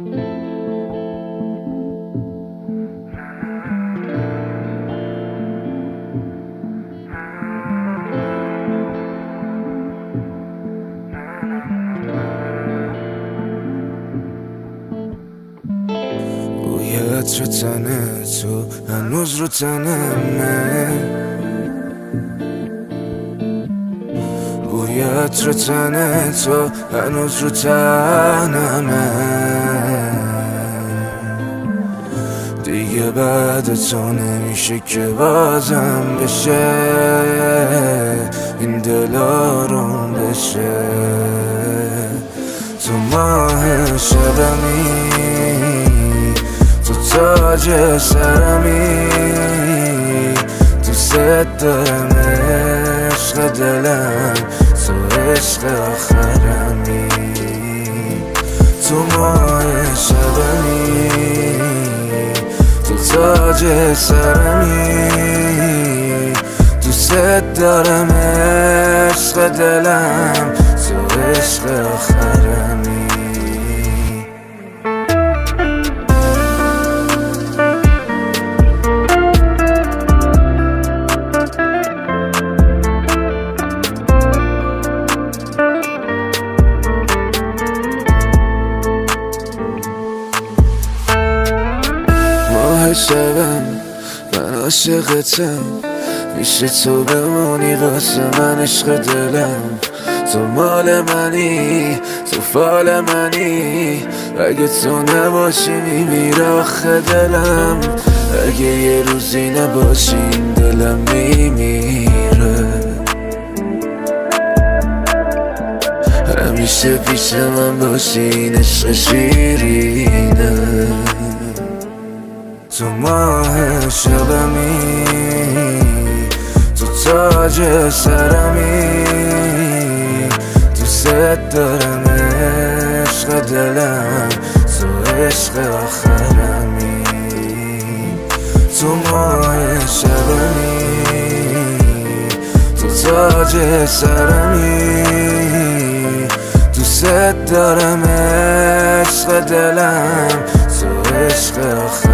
بوی عطر تن تو هنوز رو تنمه، بوی عطر تن تو هنوز رو تنمه. دیگه بعد تو نمیشه که بازم بشه این دل آروم بشه. تو ماه شبمی، تو تاج سرمی، دوست دارم عشق دلم، تو عشق آخرمی. تو ماه شبمی، تو تاج سرمی، دوست دارم عشق دلم، تو عشق آخرمی. ماه شبم من عاشقتم، میشه تو بمونی واسه من عشق دلم. تو مال منی، تو فال منی، اگه تو نباشی میمیره آخه دلم. اگه یه روزی نباشی این دلم میمیره. همیشه پیش من باشی این عشق شیرینه. تو ماه شبمی، تو تاج سرمی، دوست دارم عشق دلم، تو عشق آخرمی. تو ماه شبمی، تو تاج سرمی، دوست دارم عشق دلم، تو عشق آخرمی.